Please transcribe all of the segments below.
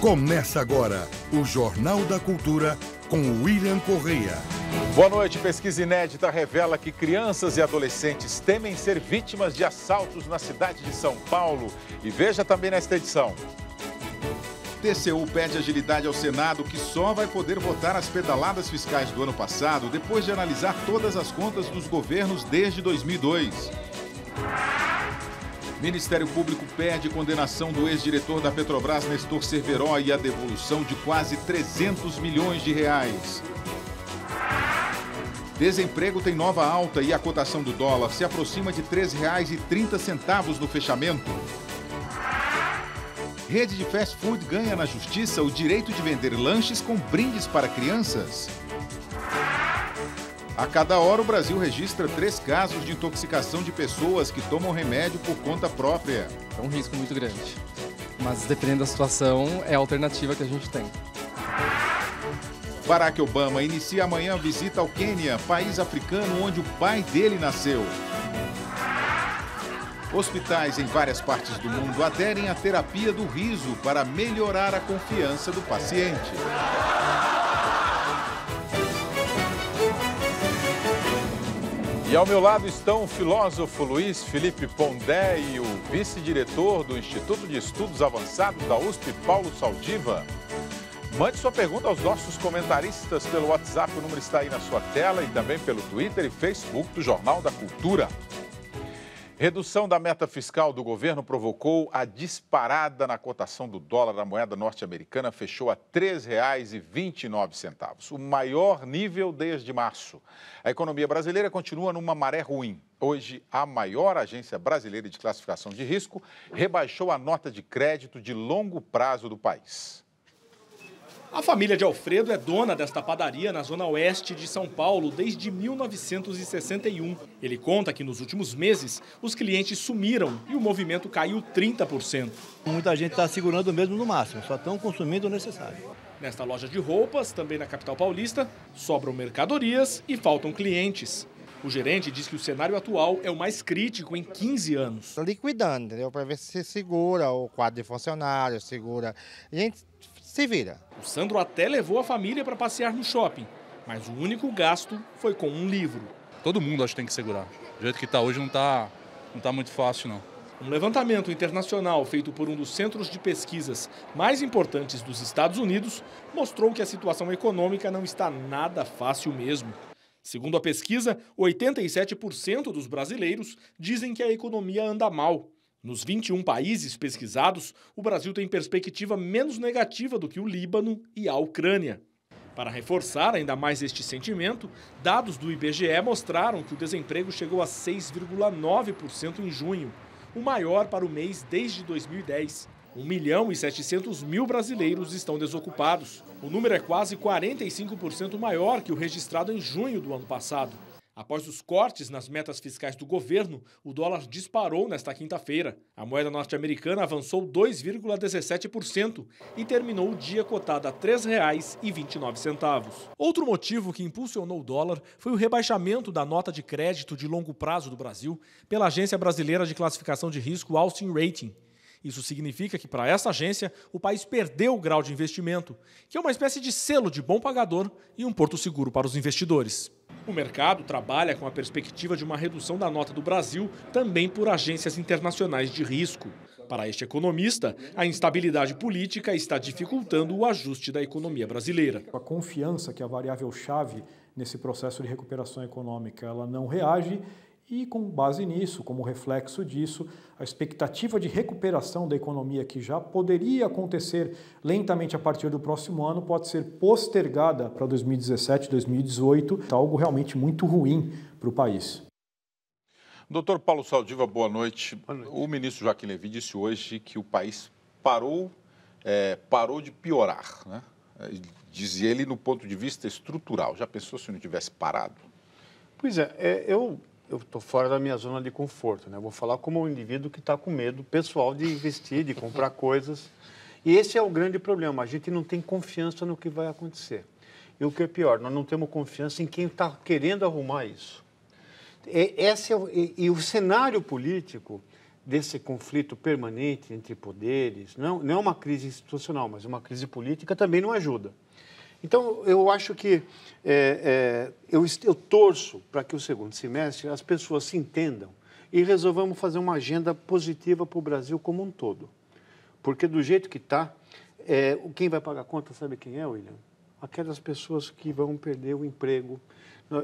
Começa agora o Jornal da Cultura com William Correia. Boa noite. Pesquisa inédita revela que crianças e adolescentes temem ser vítimas de assaltos na cidade de São Paulo. E veja também nesta edição. TCU pede agilidade ao Senado, que só vai poder votar as pedaladas fiscais do ano passado depois de analisar todas as contas dos governos desde 2002. Ministério Público pede condenação do ex-diretor da Petrobras, Nestor Cerveró, e a devolução de quase 300 milhões de reais. Desemprego tem nova alta e a cotação do dólar se aproxima de R$ 3,30 no fechamento. Rede de fast food ganha na justiça o direito de vender lanches com brindes para crianças. A cada hora, o Brasil registra 3 casos de intoxicação de pessoas que tomam remédio por conta própria. É um risco muito grande, mas dependendo da situação, é a alternativa que a gente tem. Barack Obama inicia amanhã a visita ao Quênia, país africano onde o pai dele nasceu. Hospitais em várias partes do mundo aderem à terapia do riso para melhorar a confiança do paciente. E ao meu lado estão o filósofo Luiz Felipe Pondé e o vice-diretor do Instituto de Estudos Avançados da USP, Paulo Saldiva. Mande sua pergunta aos nossos comentaristas pelo WhatsApp, o número está aí na sua tela, e também pelo Twitter e Facebook do Jornal da Cultura. Redução da meta fiscal do governo provocou a disparada na cotação do dólar. A moeda norte-americana fechou a R$ 3,29, o maior nível desde março. A economia brasileira continua numa maré ruim. Hoje, a maior agência brasileira de classificação de risco rebaixou a nota de crédito de longo prazo do país. A família de Alfredo é dona desta padaria na zona oeste de São Paulo desde 1961. Ele conta que nos últimos meses os clientes sumiram e o movimento caiu 30%. Muita gente está segurando mesmo no máximo, só estão consumindo o necessário. Nesta loja de roupas, também na capital paulista, sobram mercadorias e faltam clientes. O gerente diz que o cenário atual é o mais crítico em 15 anos. Estou liquidando, entendeu? Para ver se segura o quadro de funcionários, segura. A gente se vira. O Sandro até levou a família para passear no shopping, mas o único gasto foi com um livro. Todo mundo acho que tem que segurar. Do jeito que está hoje não tá muito fácil, não. Um levantamento internacional feito por um dos centros de pesquisas mais importantes dos Estados Unidos mostrou que a situação econômica não está nada fácil mesmo. Segundo a pesquisa, 87% dos brasileiros dizem que a economia anda mal. Nos 21 países pesquisados, o Brasil tem perspectiva menos negativa do que o Líbano e a Ucrânia. Para reforçar ainda mais este sentimento, dados do IBGE mostraram que o desemprego chegou a 6,9% em junho, o maior para o mês desde 2010. 1.700.000 brasileiros estão desocupados. O número é quase 45% maior que o registrado em junho do ano passado. Após os cortes nas metas fiscais do governo, o dólar disparou nesta quinta-feira. A moeda norte-americana avançou 2,17% e terminou o dia cotada a R$ 3,29. Outro motivo que impulsionou o dólar foi o rebaixamento da nota de crédito de longo prazo do Brasil pela Agência Brasileira de Classificação de Risco Austin Rating. Isso significa que, para essa agência, o país perdeu o grau de investimento, que é uma espécie de selo de bom pagador e um porto seguro para os investidores. O mercado trabalha com a perspectiva de uma redução da nota do Brasil também por agências internacionais de risco. Para este economista, a instabilidade política está dificultando o ajuste da economia brasileira. A confiança, que é a variável-chave nesse processo de recuperação econômica, ela não reage. E, com base nisso, como reflexo disso, a expectativa de recuperação da economia, que já poderia acontecer lentamente a partir do próximo ano, pode ser postergada para 2017, 2018, algo realmente muito ruim para o país. Doutor Paulo Saldiva, boa noite. Boa noite. O ministro Joaquim Levy disse hoje que o país parou de piorar, né? Dizia ele no ponto de vista estrutural. Já pensou se não tivesse parado? Pois é, eu estou fora da minha zona de conforto, né? Eu vou falar como um indivíduo que está com medo pessoal de investir, de comprar coisas. E esse é o grande problema, a gente não tem confiança no que vai acontecer. E o que é pior, nós não temos confiança em quem está querendo arrumar isso. E o cenário político desse conflito permanente entre poderes, não é uma crise institucional, mas uma crise política, também não ajuda. Então, eu acho que eu torço para que o segundo semestre as pessoas se entendam e resolvamos fazer uma agenda positiva para o Brasil como um todo. Porque do jeito que está, quem vai pagar a conta, sabe quem é, William? Aquelas pessoas que vão perder o emprego,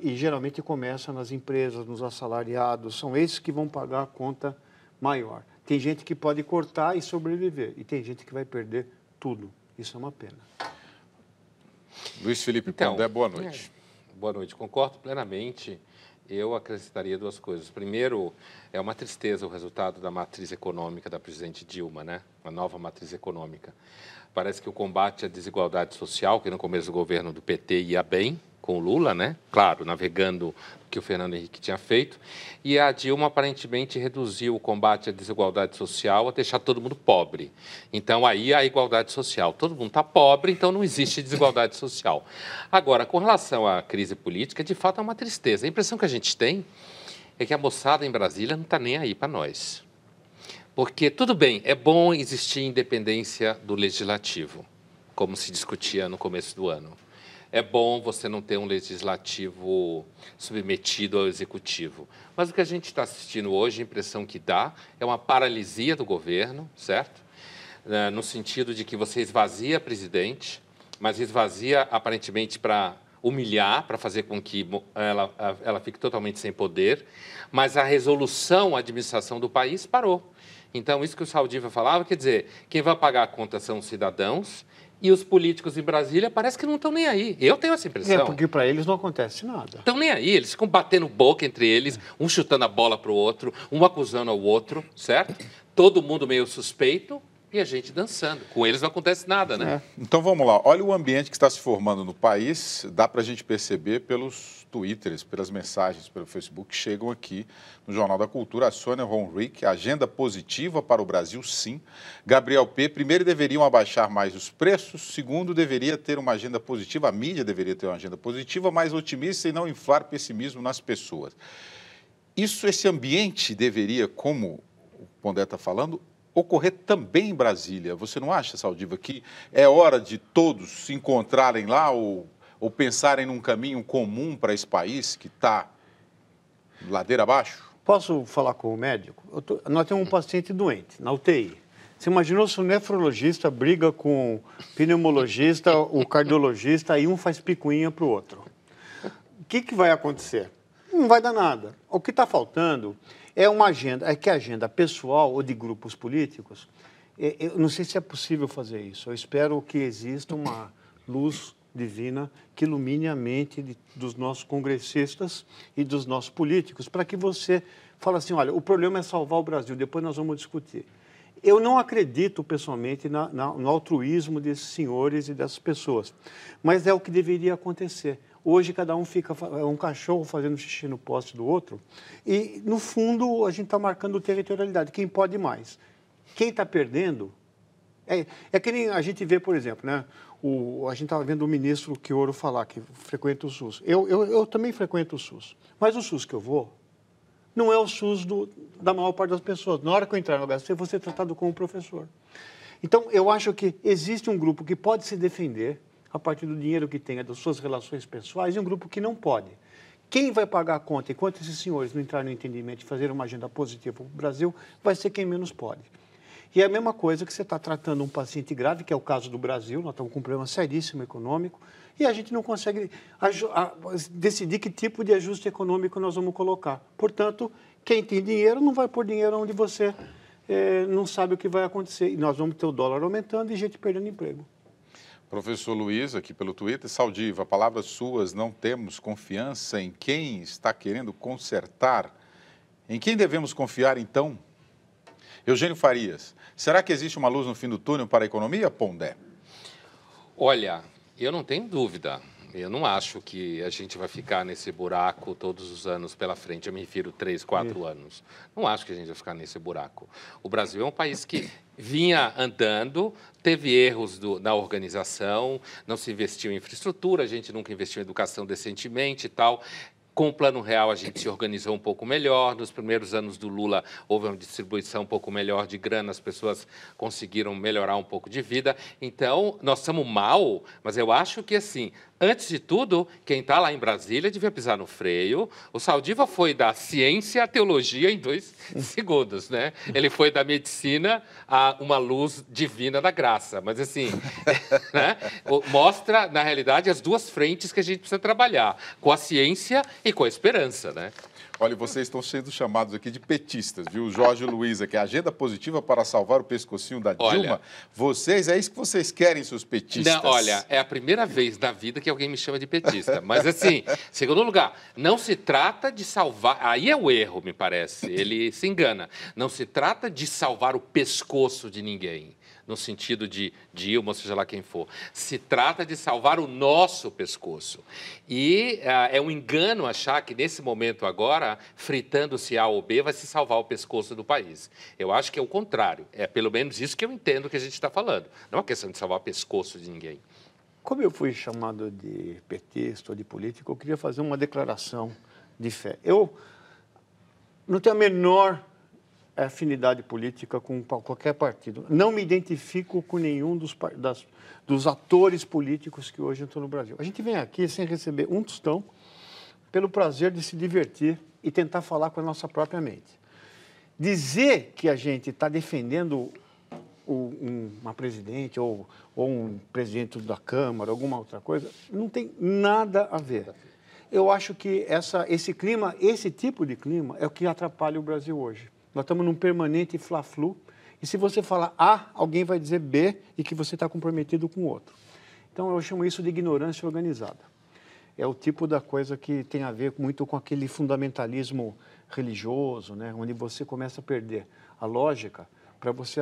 e geralmente começa nas empresas, nos assalariados, são esses que vão pagar a conta maior. Tem gente que pode cortar e sobreviver, e tem gente que vai perder tudo. Isso é uma pena. Luiz Felipe Pondé, boa noite. Boa noite, concordo plenamente. Eu acrescentaria duas coisas. Primeiro, é uma tristeza o resultado da matriz econômica da presidente Dilma, né? Uma nova matriz econômica. Parece que o combate à desigualdade social, que no começo do governo do PT ia bem, com o Lula, né? Claro, navegando o que o Fernando Henrique tinha feito. E a Dilma aparentemente reduziu o combate à desigualdade social a deixar todo mundo pobre. Então, aí a igualdade social. Todo mundo está pobre, então não existe desigualdade social. Agora, com relação à crise política, de fato é uma tristeza. A impressão que a gente tem é que a moçada em Brasília não está nem aí para nós. Porque, tudo bem, é bom existir independência do legislativo, como se discutia no começo do ano. É bom você não ter um legislativo submetido ao executivo. Mas o que a gente está assistindo hoje, a impressão que dá, é uma paralisia do governo, certo? No sentido de que você esvazia a presidente, mas esvazia aparentemente para humilhar, para fazer com que ela fique totalmente sem poder, mas a resolução, a administração do país parou. Então, isso que o Saldiva falava, quer dizer, quem vai pagar a conta são os cidadãos, e os políticos em Brasília parece que não estão nem aí. Eu tenho essa impressão. Porque para eles não acontece nada. Estão nem aí, eles ficam batendo boca entre eles, um chutando a bola para o outro, um acusando ao outro, certo? Todo mundo meio suspeito e a gente dançando. Com eles não acontece nada, né? Então vamos lá, olha o ambiente que está se formando no país, dá para a gente perceber pelos twitters, pelas mensagens, pelo Facebook que chegam aqui no Jornal da Cultura. A Sônia Ronrick, agenda positiva para o Brasil, sim. Gabriel P, primeiro deveriam abaixar mais os preços, segundo deveria ter uma agenda positiva, a mídia deveria ter uma agenda positiva, mais otimista e não inflar pessimismo nas pessoas. Esse ambiente deveria, como o Pondé está falando, ocorrer também em Brasília. Você não acha, Saldiva, que é hora de todos se encontrarem lá ou pensarem num caminho comum para esse país que está ladeira abaixo? Posso falar com o médico? Nós temos um paciente doente na UTI. Você imaginou se o nefrologista briga com o pneumologista, o cardiologista, aí um faz picuinha para o outro? O que vai acontecer? Não vai dar nada. O que está faltando é uma agenda, que a agenda pessoal ou de grupos políticos, eu não sei se é possível fazer isso. Eu espero que exista uma luz divina que ilumine a mente dos nossos congressistas e dos nossos políticos, para que você fale assim, olha, o problema é salvar o Brasil, depois nós vamos discutir. Eu não acredito, pessoalmente, no altruísmo desses senhores e dessas pessoas, mas é o que deveria acontecer. Hoje, cada um fica um cachorro fazendo xixi no poste do outro e, no fundo, a gente está marcando territorialidade. Quem pode mais? Quem está perdendo... É que nem a gente vê, por exemplo, né? A gente estava vendo o ministro Quioro falar que frequenta o SUS. Eu também frequento o SUS, mas o SUS que eu vou não é o SUS da maior parte das pessoas. Na hora que eu entrar no HC, eu vou ser tratado como professor. Então, eu acho que existe um grupo que pode se defender a partir do dinheiro que tenha, das suas relações pessoais, e um grupo que não pode. Quem vai pagar a conta, enquanto esses senhores não entrarem no entendimento e fazer uma agenda positiva para o Brasil, vai ser quem menos pode. E é a mesma coisa que você está tratando um paciente grave, que é o caso do Brasil, nós estamos com um problema seríssimo econômico, e a gente não consegue decidir que tipo de ajuste econômico nós vamos colocar. Portanto, quem tem dinheiro não vai pôr dinheiro onde você não sabe o que vai acontecer. E nós vamos ter o dólar aumentando e gente perdendo emprego. Professor Luiz, aqui pelo Twitter, Saldiva, palavras suas, não temos confiança em quem está querendo consertar. Em quem devemos confiar, então? Eugênio Farias, será que existe uma luz no fim do túnel para a economia, Pondé? Olha, eu não tenho dúvida. Eu não acho que a gente vai ficar nesse buraco todos os anos pela frente. Eu me refiro 3, 4 anos. Não acho que a gente vai ficar nesse buraco. O Brasil é um país que vinha andando, teve erros na organização, não se investiu em infraestrutura, a gente nunca investiu em educação decentemente e tal. Com o Plano Real, a gente se organizou um pouco melhor. Nos primeiros anos do Lula, houve uma distribuição um pouco melhor de grana, as pessoas conseguiram melhorar um pouco de vida. Então, nós estamos mal, mas eu acho que, assim, antes de tudo, quem está lá em Brasília devia pisar no freio. O Saldiva foi da ciência à teologia em 2 segundos, né? Ele foi da medicina a uma luz divina da graça. Mas, assim, né? Mostra, na realidade, as duas frentes que a gente precisa trabalhar, com a ciência e com a esperança, né? Olha, vocês estão sendo chamados aqui de petistas, viu? Jorge e Luísa, que é a agenda positiva para salvar o pescocinho da Dilma. Olha, vocês, é isso que vocês querem, seus petistas? Não, olha, é a primeira vez na vida que alguém me chama de petista. Mas, assim, segundo lugar, não se trata de salvar... Aí é o erro, me parece. Ele se engana. Não se trata de salvar o pescoço de ninguém, no sentido de Dilma, ou seja lá quem for. Se trata de salvar o nosso pescoço. E é um engano achar que, nesse momento agora, fritando-se A ou B, vai se salvar o pescoço do país. Eu acho que é o contrário. É pelo menos isso que eu entendo que a gente está falando. Não é uma questão de salvar o pescoço de ninguém. Como eu fui chamado de petista ou de político, eu queria fazer uma declaração de fé. Eu não tenho a menor afinidade política com qualquer partido. Não me identifico com nenhum dos atores políticos que hoje estão no Brasil. A gente vem aqui sem receber um tostão, pelo prazer de se divertir e tentar falar com a nossa própria mente. Dizer que a gente está defendendo uma presidente ou um presidente da Câmara, alguma outra coisa, não tem nada a ver. Eu acho que esse tipo de clima é o que atrapalha o Brasil hoje. Nós estamos num permanente fla-flu, e se você falar A, alguém vai dizer B e que você está comprometido com o outro. Então, eu chamo isso de ignorância organizada. É o tipo da coisa que tem a ver muito com aquele fundamentalismo religioso, né, onde você começa a perder a lógica para você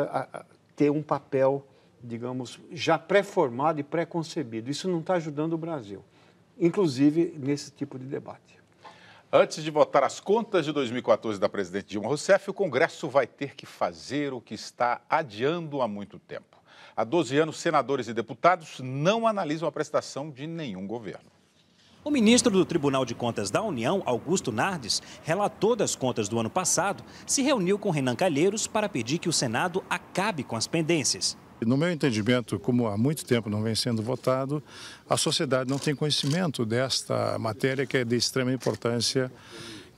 ter um papel, digamos, já pré-formado e pré-concebido. Isso não está ajudando o Brasil, inclusive nesse tipo de debate. Antes de votar as contas de 2014 da presidente Dilma Rousseff, o Congresso vai ter que fazer o que está adiando há muito tempo. Há 12 anos, senadores e deputados não analisam a prestação de nenhum governo. O ministro do Tribunal de Contas da União, Augusto Nardes, relator das contas do ano passado, se reuniu com Renan Calheiros para pedir que o Senado acabe com as pendências. No meu entendimento, como há muito tempo não vem sendo votado, a sociedade não tem conhecimento desta matéria que é de extrema importância,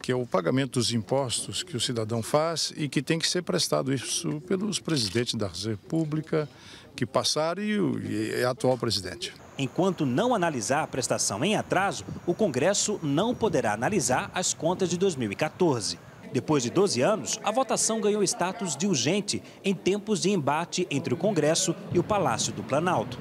que é o pagamento dos impostos que o cidadão faz e que tem que ser prestado isso pelos presidentes da República que passaram e a atual presidente. Enquanto não analisar a prestação em atraso, o Congresso não poderá analisar as contas de 2014. Depois de 12 anos, a votação ganhou status de urgente em tempos de embate entre o Congresso e o Palácio do Planalto.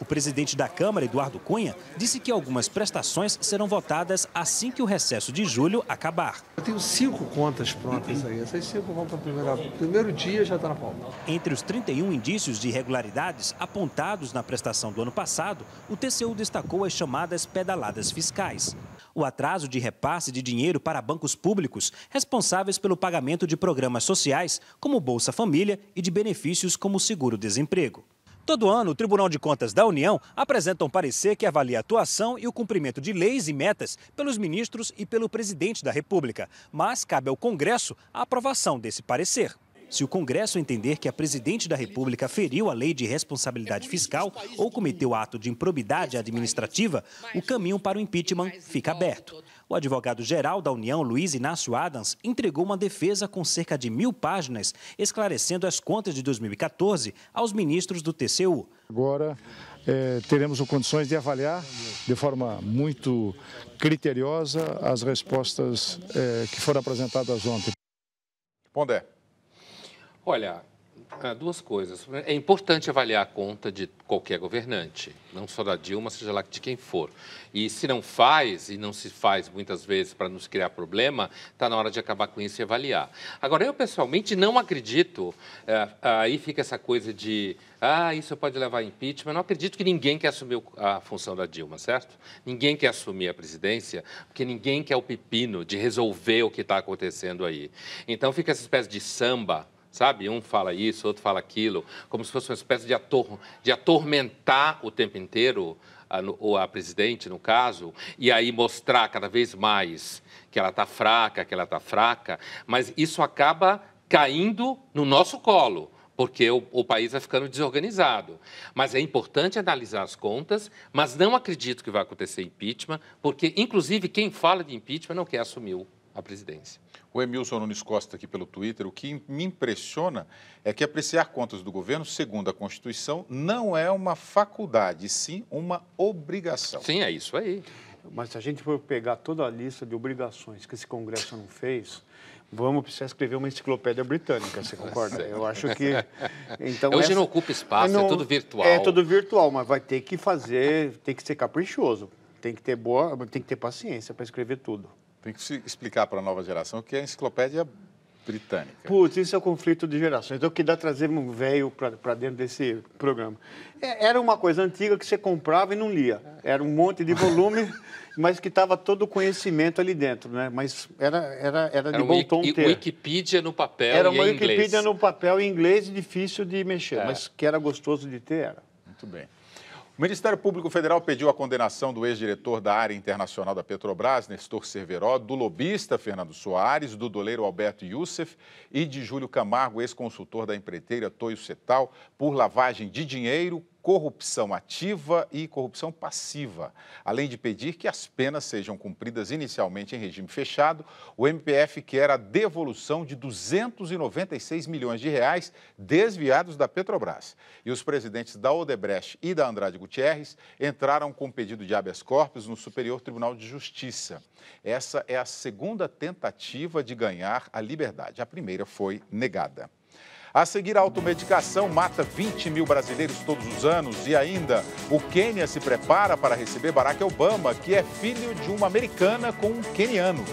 O presidente da Câmara, Eduardo Cunha, disse que algumas prestações serão votadas assim que o recesso de julho acabar. Eu tenho 5 contas prontas aí. Essas 5 vão para o primeiro dia, já está na pauta. Entre os 31 indícios de irregularidades apontados na prestação do ano passado, o TCU destacou as chamadas pedaladas fiscais. O atraso de repasse de dinheiro para bancos públicos responsáveis pelo pagamento de programas sociais, como Bolsa Família, e de benefícios como seguro-desemprego. Todo ano, o Tribunal de Contas da União apresenta um parecer que avalia a atuação e o cumprimento de leis e metas pelos ministros e pelo presidente da República. Mas cabe ao Congresso a aprovação desse parecer. Se o Congresso entender que a presidente da República feriu a lei de responsabilidade fiscal ou cometeu ato de improbidade administrativa, o caminho para o impeachment fica aberto. O advogado-geral da União, Luiz Inácio Adams, entregou uma defesa com cerca de 1000 páginas, esclarecendo as contas de 2014 aos ministros do TCU. Agora teremos condições de avaliar de forma muito criteriosa as respostas que foram apresentadas ontem. Pondé. Olha, duas coisas. É importante avaliar a conta de qualquer governante, não só da Dilma, seja lá de quem for. E se não faz, e não se faz muitas vezes para nos criar problema, está na hora de acabar com isso e avaliar. Agora, eu pessoalmente não acredito, aí fica essa coisa de, isso pode levar a impeachment. Eu não acredito que ninguém quer assumir a função da Dilma, certo? Ninguém quer assumir a presidência, porque ninguém quer o pepino de resolver o que está acontecendo aí. Então, fica essa espécie de samba, sabe? Um fala isso, outro fala aquilo, como se fosse uma espécie de atormentar o tempo inteiro a presidente, no caso, e aí mostrar cada vez mais que ela está fraca, mas isso acaba caindo no nosso colo, porque o país vai ficando desorganizado. Mas é importante analisar as contas, mas não acredito que vai acontecer impeachment, porque, inclusive, quem fala de impeachment não quer assumir a presidência. O Emilson Nunes Costa aqui pelo Twitter, o que me impressiona é que apreciar contas do governo, segundo a Constituição, não é uma faculdade, sim uma obrigação. Sim, é isso aí. Mas se a gente for pegar toda a lista de obrigações que esse Congresso não fez, vamos precisar escrever uma enciclopédia britânica, você concorda? Eu acho que... Então, hoje não ocupa espaço, é tudo virtual. É tudo virtual, mas vai ter que fazer, tem que ser caprichoso, tem que ter paciência para escrever tudo. Tem que se explicar para a nova geração o que é a enciclopédia britânica. Putz, isso é o conflito de gerações. Então, que dá trazer um velho para dentro desse programa. Era uma coisa antiga que você comprava e não lia. Era um monte de volume, mas que estava todo o conhecimento ali dentro, né? Mas era de bom tom ter. Wikipedia no papel era e em uma inglês. Wikipedia no papel em inglês e difícil de mexer, mas que era gostoso de ter, era. Muito bem. O Ministério Público Federal pediu a condenação do ex-diretor da área internacional da Petrobras, Nestor Cerveró, do lobista Fernando Soares, do doleiro Alberto Youssef e de Júlio Camargo, ex-consultor da empreiteira Toyo Setal, por lavagem de dinheiro, corrupção ativa e corrupção passiva. Além de pedir que as penas sejam cumpridas inicialmente em regime fechado, o MPF quer a devolução de 296 milhões de reais desviados da Petrobras. E os presidentes da Odebrecht e da Andrade Gutierrez entraram com pedido de habeas corpus no Superior Tribunal de Justiça. Essa é a segunda tentativa de ganhar a liberdade. A primeira foi negada. A seguir, a automedicação mata 20 mil brasileiros todos os anos e ainda o Quênia se prepara para receber Barack Obama, que é filho de uma americana com um queniano.